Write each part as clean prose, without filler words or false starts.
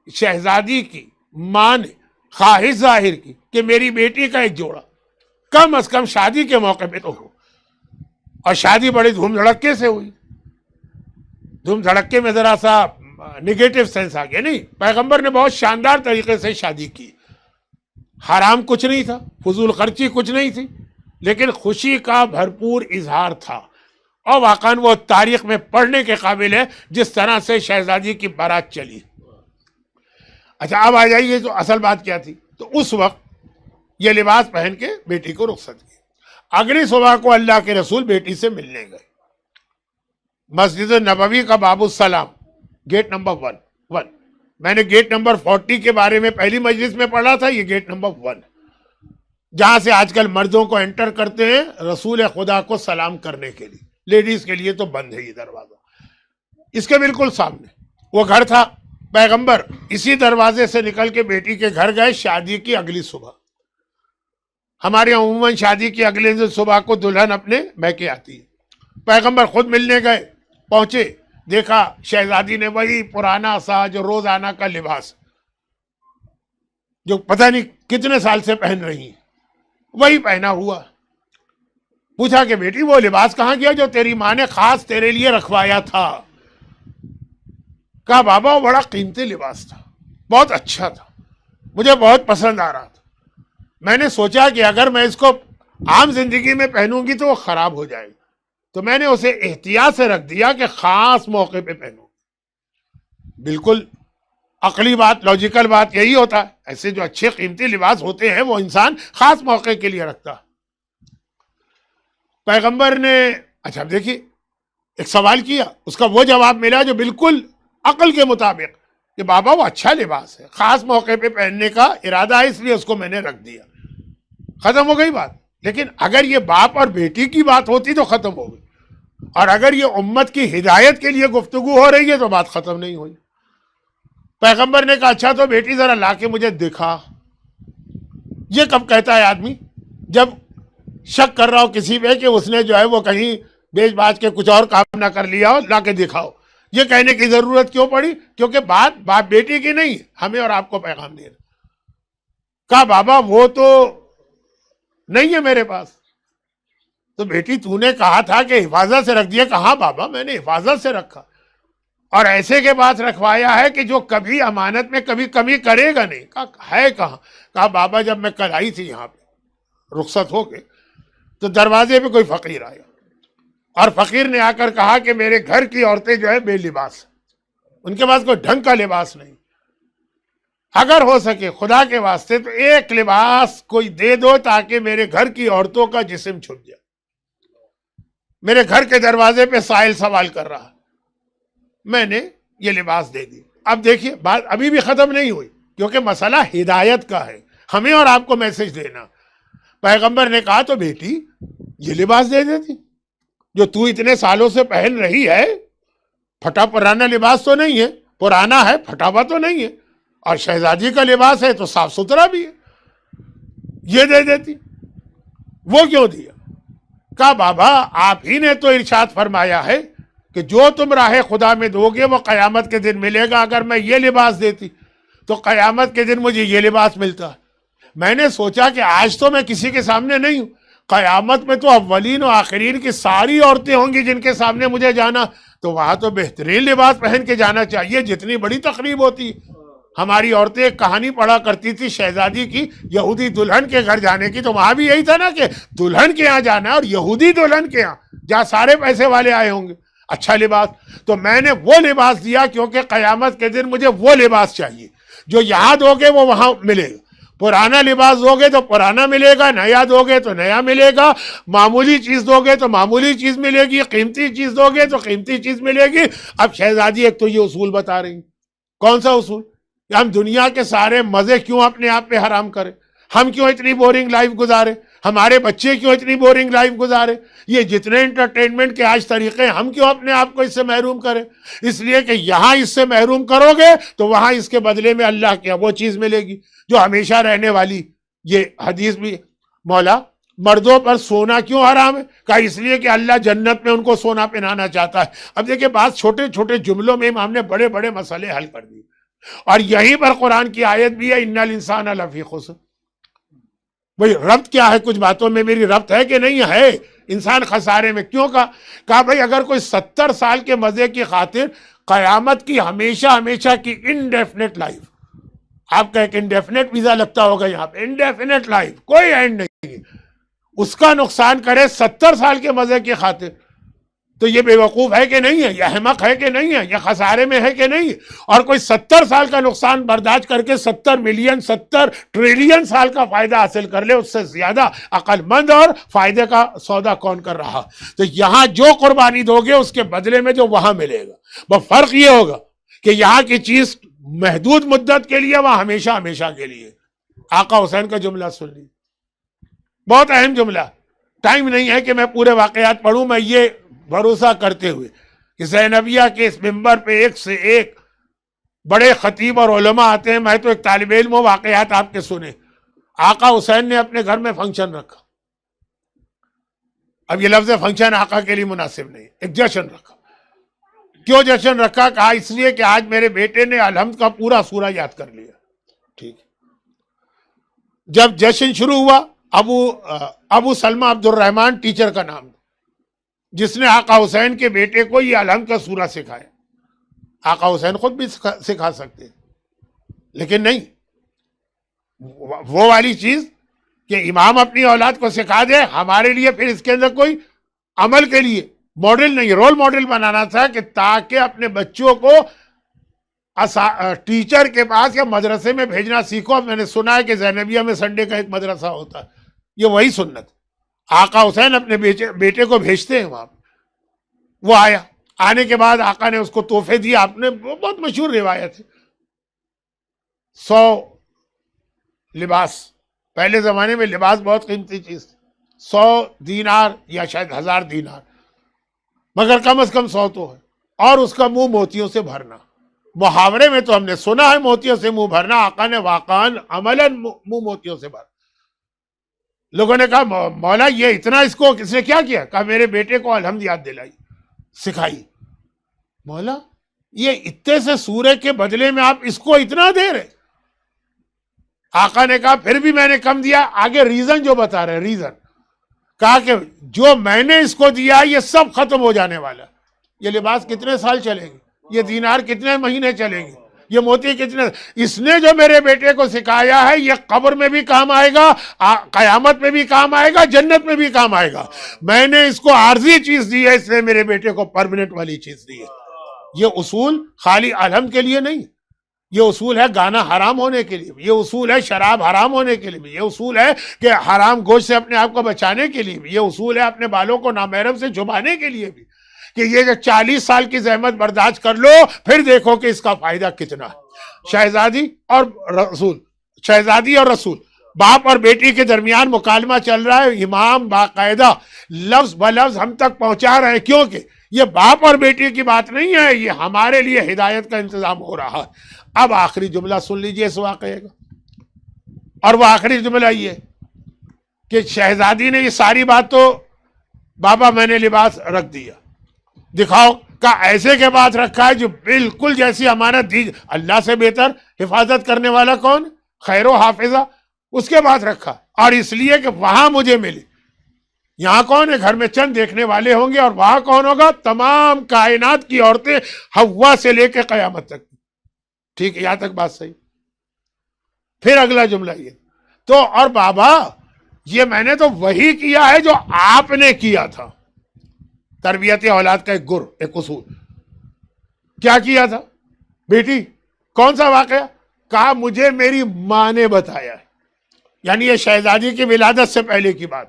شہزادی کی ماں نے خواہش ظاہر کی کہ میری بیٹی کا ایک جوڑا کم از کم شادی کے موقع پہ تو ہو، اور شادی بڑی دھوم دھڑکے سے ہوئی. دھوم دھڑکے میں ذرا سا نگیٹو سینس آ گیا، نہیں، پیغمبر نے بہت شاندار طریقے سے شادی کی. حرام کچھ نہیں تھا، فضول خرچی کچھ نہیں تھی، لیکن خوشی کا بھرپور اظہار تھا. اور واقعاً وہ تاریخ میں پڑھنے کے قابل ہے جس طرح سے شہزادی کی بارات چلی. اچھا اب آ جائیے تو اصل بات کیا تھی. تو اس وقت یہ لباس پہن کے بیٹی کو رخصت کی. اگلی صبح کو اللہ کے رسول بیٹی سے ملنے گئے. مسجد نبوی کا باب السلام، گیٹ نمبر 1. میں نے گیٹ نمبر 40 کے بارے میں پہلی مجلس میں پڑھا تھا. یہ گیٹ نمبر 1 جہاں سے آج کل مردوں کو انٹر کرتے ہیں رسول خدا کو سلام کرنے کے لیے. لیڈیز کے لیے تو بند ہے یہ دروازہ. اس کے بالکل سامنے وہ گھر تھا. پیغمبر اسی دروازے سے نکل کے بیٹی کے گھر گئے شادی کی اگلی صبح. ہمارے عموماً شادی کی اگلے دن صبح کو دلہن اپنے میکے آتی ہے. پیغمبر خود ملنے گئے. پہنچے، دیکھا شہزادی نے وہی پرانا سا جو روزانہ کا لباس جو پتہ نہیں کتنے سال سے پہن رہی ہیں وہی پہنا ہوا. پوچھا کہ بیٹی وہ لباس کہاں گیا جو تیری ماں نے خاص تیرے لیے رکھوایا تھا؟ کہا بابا وہ بڑا قیمتی لباس تھا، بہت اچھا تھا، مجھے بہت پسند آ رہا تھا. میں نے سوچا کہ اگر میں اس کو عام زندگی میں پہنوں گی تو وہ خراب ہو جائے گا، تو میں نے اسے احتیاط سے رکھ دیا کہ خاص موقع پہ پہنوں. بالکل عقلی بات، لاجیکل بات یہی ہوتا ہے. ایسے جو اچھے قیمتی لباس ہوتے ہیں وہ انسان خاص موقع کے لیے رکھتا. پیغمبر نے اچھا دیکھیے ایک سوال کیا، اس کا وہ جواب ملا جو بالکل عقل کے مطابق کہ بابا وہ اچھا لباس ہے، خاص موقع پہ پہننے کا ارادہ ہے اس لیے اس کو میں نے رکھ دیا. ختم ہو گئی بات. لیکن اگر یہ باپ اور بیٹی کی بات ہوتی تو ختم ہو گئی، اور اگر یہ امت کی ہدایت کے لیے گفتگو ہو رہی ہے تو بات ختم نہیں ہوئی. پیغمبر نے کہا اچھا تو بیٹی ذرا لا کے مجھے دکھا. یہ کب کہتا ہے آدمی جب شک کر رہا ہو کسی پہ کہ اس نے جو ہے وہ کہیں بیچ باچ کے کچھ اور کام نہ کر لیا ہو، لا کے دکھاؤ. یہ کہنے کی ضرورت کیوں پڑی؟ کیونکہ بات باپ بیٹی کی نہیں، ہمیں اور آپ کو پیغام دے رہا. کہا بابا وہ تو نہیں ہے میرے پاس. تو بیٹی تو نے کہا تھا کہ حفاظت سے رکھ دیا. کہاں بابا میں نے حفاظت سے رکھا، اور ایسے کے پاس رکھوایا ہے کہ جو کبھی امانت میں کبھی کمی کرے گا نہیں. کہا ہے کہاں؟ کہا بابا جب میں کل آئی تھی یہاں پہ رخصت ہو کے تو دروازے پہ کوئی فقیر آیا، اور فقیر نے آ کر کہا کہ میرے گھر کی عورتیں جو ہے بے لباس، ان کے پاس کوئی ڈھنگ کا لباس نہیں. اگر ہو سکے خدا کے واسطے تو ایک لباس کوئی دے دو تاکہ میرے گھر کی عورتوں کا جسم چھپ جائے. میرے گھر کے دروازے پہ سائل سوال کر رہا، میں نے یہ لباس دے دی. اب دیکھیے بات ابھی بھی ختم نہیں ہوئی کیونکہ مسئلہ ہدایت کا ہے، ہمیں اور آپ کو میسج دینا. پیغمبر نے کہا تو بیٹی یہ لباس دے دیتی جو تو اتنے سالوں سے پہن رہی ہے. پھٹا پرانا لباس تو نہیں ہے، پرانا ہے پھٹا ہوا تو نہیں ہے، اور شہزادی کا لباس ہے تو صاف ستھرا بھی ہے، یہ دے دیتی. وہ کیوں دیا؟ کہا بابا آپ ہی نے تو ارشاد فرمایا ہے کہ جو تم راہ خدا میں دو گے وہ قیامت کے دن ملے گا. اگر میں یہ لباس دیتی تو قیامت کے دن مجھے یہ لباس ملتا. میں نے سوچا کہ آج تو میں کسی کے سامنے نہیں ہوں، قیامت میں تو اولین و آخرین کی ساری عورتیں ہوں گی جن کے سامنے مجھے جانا، تو وہاں تو بہترین لباس پہن کے جانا چاہیے جتنی بڑی تقریب ہوتی. ہماری عورتیں ایک کہانی پڑھا کرتی تھی شہزادی کی یہودی دلہن کے گھر جانے کی، تو وہاں بھی یہی تھا نا کہ دلہن کے یہاں جانا ہے اور یہودی دلہن کے یہاں جہاں سارے پیسے والے آئے ہوں گے. اچھا لباس تو میں نے وہ لباس دیا کیونکہ قیامت کے دن مجھے وہ لباس چاہیے جو یہاں دو گے وہ وہاں ملے گا. پرانا لباس دو گے تو پرانا ملے گا، نیا دو گے تو نیا ملے گا، معمولی چیز دو گے تو معمولی چیز ملے گی، قیمتی چیز دو گے تو قیمتی چیز ملے گی. اب شہزادی ایک تو یہ اصول بتا رہی. کون سا اصول؟ کہ ہم دنیا کے سارے مزے کیوں اپنے آپ پہ حرام کریں؟ ہم کیوں اتنی بورنگ لائف گزارے؟ ہمارے بچے کیوں اتنی بورنگ لائف گزارے؟ یہ جتنے انٹرٹینمنٹ کے آج طریقے ہم کیوں اپنے آپ کو اس سے محروم کریں؟ اس لیے کہ یہاں اس سے محروم کرو گے تو وہاں اس کے بدلے میں اللہ کیا وہ چیز ملے گی جو ہمیشہ رہنے والی. یہ حدیث بھی مولا مردوں پر سونا کیوں حرام ہے؟ کہا اس لیے کہ اللہ جنت میں ان کو سونا پہنانا چاہتا ہے. اب دیکھیں بات چھوٹے چھوٹے جملوں میں امام نے بڑے بڑے مسئلے حل کر دیے. اور یہیں پر قرآن کی آیت بھی ہے ان الانسان لفی خسر. بھئی ربط کیا ہے؟ کچھ باتوں میں میری ربط ہے کہ نہیں ہے؟ انسان خسارے میں. کیوں کہا بھئی اگر کوئی 70 سال کے مزے کی خاطر قیامت کی ہمیشہ ہمیشہ کی انڈیفینٹ لائف، آپ کا ایک انڈیفینٹ ویزا لگتا ہوگا یہاں پہ، انڈیفینٹ لائف، کوئی اینڈ نہیں، اس کا نقصان کرے 70 سال کے مزے کی خاطر، تو یہ بے وقوف ہے کہ نہیں ہے؟ یہ احمق ہے کہ نہیں ہے؟ یہ خسارے میں ہے کہ نہیں؟ اور کوئی 70 سال کا نقصان برداشت کر کے 70 ملین 70 ٹریلین سال کا فائدہ حاصل کر لے، اس سے زیادہ عقل مند اور فائدے کا سودا کون کر رہا؟ تو یہاں جو قربانی دو گے اس کے بدلے میں جو وہاں ملے گا، بس فرق یہ ہوگا کہ یہاں کی چیز محدود مدت کے لیے، وہاں ہمیشہ ہمیشہ کے لیے. آقا حسین کا جملہ سن لی، بہت اہم جملہ. ٹائم نہیں ہے کہ میں پورے واقعات پڑھوں. میں یہ بھروسہ کرتے ہوئے کہ زینبیہ کے اس منبر پہ ایک سے ایک بڑے خطیب اور علماء آتے ہیں، میں تو ایک طالب علم ہوں، واقعات آپ کے سنے. آقا حسین نے اپنے گھر میں فنکشن رکھا. اب یہ لفظ فنکشن آقا کے لیے مناسب نہیں، ایک جشن رکھا. کیوں جشن رکھا؟ کہا اس لیے کہ آج میرے بیٹے نے الحمد کا پورا سورہ یاد کر لیا. ٹھیک. جب جشن شروع ہوا، ابو سلمہ عبد الرحمن ٹیچر کا نام، جس نے آقا حسین کے بیٹے کو یہ الحمد کا سورہ سکھایا. آقا حسین خود بھی سکھا سکتے، لیکن نہیں. وہ والی چیز کہ امام اپنی اولاد کو سکھا دے، ہمارے لیے پھر اس کے اندر کوئی عمل کے لیے ماڈل نہیں، رول ماڈل بنانا تھا کہ تاکہ اپنے بچوں کو ٹیچر کے پاس یا مدرسے میں بھیجنا سیکھو. میں نے سنا ہے کہ زینبیہ میں سنڈے کا ایک مدرسہ ہوتا ہے، یہ وہی سنت. آقا حسین اپنے بیٹے کو بھیجتے ہیں وہاں. وہ آیا، آنے کے بعد آقا نے اس کو تحفے دیے. آپ نے بہت مشہور روایت ہے، 100 لباس. پہلے زمانے میں لباس بہت قیمتی چیز تھی. 100 دینار یا شاید 1000 دینار، مگر کم از کم 100 تو ہے. اور اس کا منہ موتیوں سے بھرنا. محاورے میں تو ہم نے سنا ہے موتیوں سے منہ بھرنا، آقا نے واقعاً عملاً منہ موتیوں سے بھرنا. لوگوں نے کہا مولا یہ اتنا اس کو کس نے کیا کیا؟ کہا میرے بیٹے کو الحمد یاد دلائی، سکھائی. مولا یہ اتنے سے سورے کے بدلے میں آپ اس کو اتنا دے رہے؟ آقا نے کہا پھر بھی میں نے کم دیا. آگے ریزن جو بتا رہے، ریزن کہا کہ جو میں نے اس کو دیا یہ سب ختم ہو جانے والا. یہ لباس کتنے سال چلیں گے؟ یہ دینار کتنے مہینے چلیں گے؟ یہ موتی کتنے؟ اس نے جو میرے بیٹے کو سکھایا ہے یہ قبر میں بھی کام آئے گا، قیامت میں بھی کام آئے گا، جنت میں بھی کام آئے گا. میں نے اس کو عارضی چیز دی ہے، اس نے میرے بیٹے کو پرمنٹ والی چیز دی ہے. یہ اصول خالی الحمد کے لیے نہیں، یہ اصول ہے گانا حرام ہونے کے لیے بھی، یہ اصول ہے شراب حرام ہونے کے لیے بھی، یہ اصول ہے کہ حرام گوشت سے اپنے آپ کو بچانے کے لیے بھی، یہ اصول ہے اپنے بالوں کو نامحرم سے چھپانے کے لیے بھی، کہ یہ جو 40 سال کی زحمت برداشت کر لو پھر دیکھو کہ اس کا فائدہ کتنا ہے. شہزادی اور رسول، باپ اور بیٹی کے درمیان مکالمہ چل رہا ہے. امام باقاعدہ لفظ بلفظ ہم تک پہنچا رہے ہیں، کیونکہ یہ باپ اور بیٹی کی بات نہیں ہے، یہ ہمارے لیے ہدایت کا انتظام ہو رہا ہے. اب آخری جملہ سن لیجئے اس واقعے کا، اور وہ آخری جملہ یہ کہ شہزادی نے یہ ساری بات تو بابا میں نے لباس رکھ دیا، دکھاؤ. کہا ایسے کے بعد رکھا ہے جو بالکل جیسی امانت دی، اللہ سے بہتر حفاظت کرنے والا کون؟ خیر و حافظہ. اس کے بعد رکھا، اور اس لیے کہ وہاں مجھے ملے. یہاں کون ہے؟ گھر میں چند دیکھنے والے ہوں گے، اور وہاں کون ہوگا؟ تمام کائنات کی عورتیں، حوا سے لے کے قیامت تک. ٹھیک ہے، یہاں تک بات صحیح. پھر اگلا جملہ یہ تو، اور بابا یہ میں نے تو وہی کیا ہے جو آپ نے کیا تھا. تربیت اولاد کا ایک گر، ایک اصول. کیا کیا تھا بیٹی؟ کون سا واقعہ؟ کہا مجھے میری ماں نے بتایا ہے. یعنی یہ شہزادی کی ولادت سے پہلے کی بات.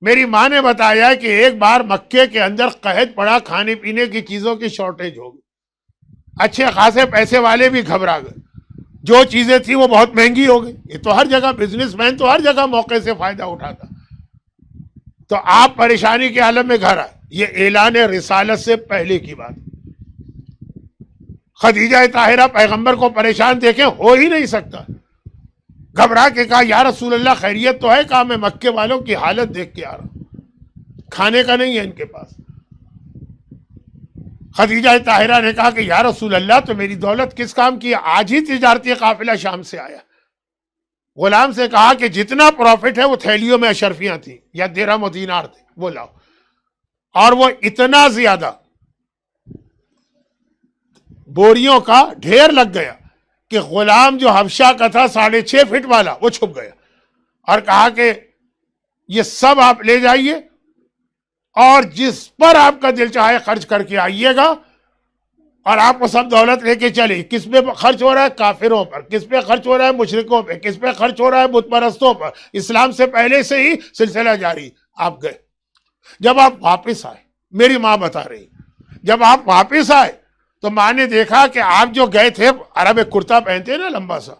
میری ماں نے بتایا ہے کہ ایک بار مکے کے اندر قحط پڑا، کھانے پینے کی چیزوں کی شارٹیج ہو گئی، اچھے خاصے پیسے والے بھی گھبرا گئے، جو چیزیں تھیں وہ بہت مہنگی ہو گئی. یہ تو ہر جگہ بزنس مین تو ہر جگہ موقع سے فائدہ اٹھاتا. تو آپ پریشانی کے عالم میں گھر آئے. یہ اعلان رسالت سے پہلے کی بات. خدیجہ طاہرہ پیغمبر کو پریشان دیکھیں ہو ہی نہیں سکتا، گھبرا کے کہا یا رسول اللہ خیریت تو ہے؟ کہا میں مکے والوں کی حالت دیکھ کے آ رہا ہوں، کھانے کا نہیں ہے ان کے پاس. خدیجہ طاہرہ نے کہا کہ یا رسول اللہ تو میری دولت کس کام کی ہے؟ آج ہی تجارتی قافلہ شام سے آیا. غلام سے کہا کہ جتنا پروفٹ ہے وہ تھیلیوں میں اشرفیاں تھیں یا درہم و دینار تھے وہ لاؤ. اور وہ اتنا زیادہ بوریوں کا ڈھیر لگ گیا کہ غلام جو حبشہ کا تھا 6.5 فٹ والا وہ چھپ گیا اور کہا کہ یہ سب آپ لے جائیے اور جس پر آپ کا دل چاہے خرچ کر کے آئیے گا, اور آپ کو سب دولت لے کے چلے. کس پہ خرچ ہو رہا ہے؟ کافروں پر. کس پہ خرچ ہو رہا ہے؟ مشرکوں پہ. کس پہ خرچ ہو رہا ہے؟ بت پرستوں پر. اسلام سے پہلے سے ہی سلسلہ جاری. آپ گئے. جب آپ واپس آئے, میری ماں بتا رہی, جب آپ واپس آئے تو ماں نے دیکھا کہ آپ جو گئے تھے, عرب ایک کرتا پہنتے ہیں نا لمبا سا,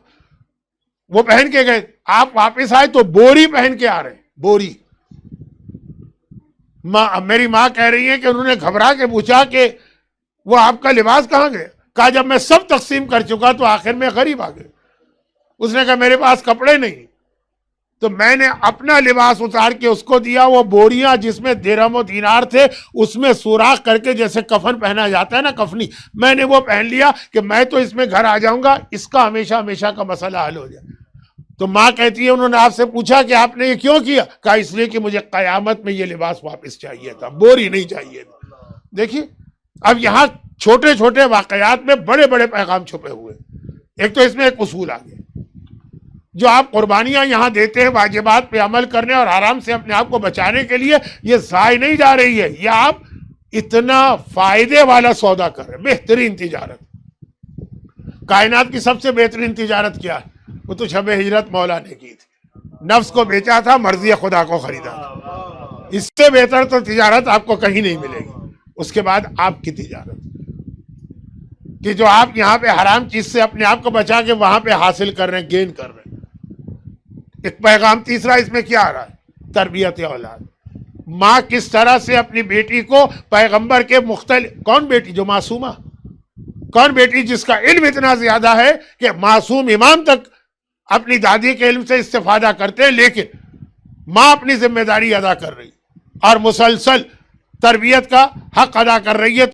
وہ پہن کے گئے. آپ واپس آئے تو بوری پہن کے آ رہے ہیں. بوری. میری ماں کہہ رہی ہے کہ انہوں نے گھبرا کے پوچھا کہ وہ آپ کا لباس کہاں گئے؟ کہا جب میں سب تقسیم کر چکا تو آخر میں غریب آ گئے. اس نے کہا میرے پاس کپڑے نہیں, تو میں نے اپنا لباس اتار کے اس کو دیا. وہ بوریاں جس میں درہم و دینار تھے اس میں سوراخ کر کے جیسے کفن پہنا جاتا ہے نا, کفنی, میں نے وہ پہن لیا کہ میں تو اس میں گھر آ جاؤں گا, اس کا ہمیشہ ہمیشہ کا مسئلہ حل ہو جائے. تو ماں کہتی ہے انہوں نے آپ سے پوچھا کہ آپ نے یہ کیوں کیا؟ کہا اس لیے کہ مجھے قیامت میں یہ لباس واپس چاہیے تھا, بوری نہیں چاہیے تھا. دیکھیے اب یہاں چھوٹے چھوٹے واقعات میں بڑے بڑے پیغام چھپے ہوئے. ایک تو اس میں ایک اصول آ گیا, جو آپ قربانیاں یہاں دیتے ہیں واجبات پہ عمل کرنے اور آرام سے اپنے آپ کو بچانے کے لیے, یہ ضائع نہیں جا رہی ہے, یہ آپ اتنا فائدے والا سودا کر رہے ہیں. بہترین تجارت. کائنات کی سب سے بہترین تجارت کیا ہے؟ وہ تو شب ہجرت مولا نے کی تھی. نفس کو بیچا تھا, مرضی خدا کو خریدا تھا. اس سے بہتر تو تجارت آپ کو کہیں نہیں ملے گی. اس کے بعد آپ کی تجارت کہ جو آپ یہاں پہ حرام چیز سے اپنے آپ کو بچا کے وہاں پہ حاصل کر رہے ہیں, گین کر رہے ہیں. ایک پیغام تیسرا اس میں کیا آ رہا ہے؟ تربیت اولاد. ماں کس طرح سے اپنی بیٹی کو پیغمبر کے مختلف, کون بیٹی جو معصومہ, کون بیٹی جس کا علم اتنا زیادہ ہے کہ معصوم امام تک اپنی دادی کے علم سے استفادہ کرتے ہیں, لیکن ماں اپنی ذمہ داری ادا کر رہی اور مسلسل تربیت کا حق ادا کر رہی ہے.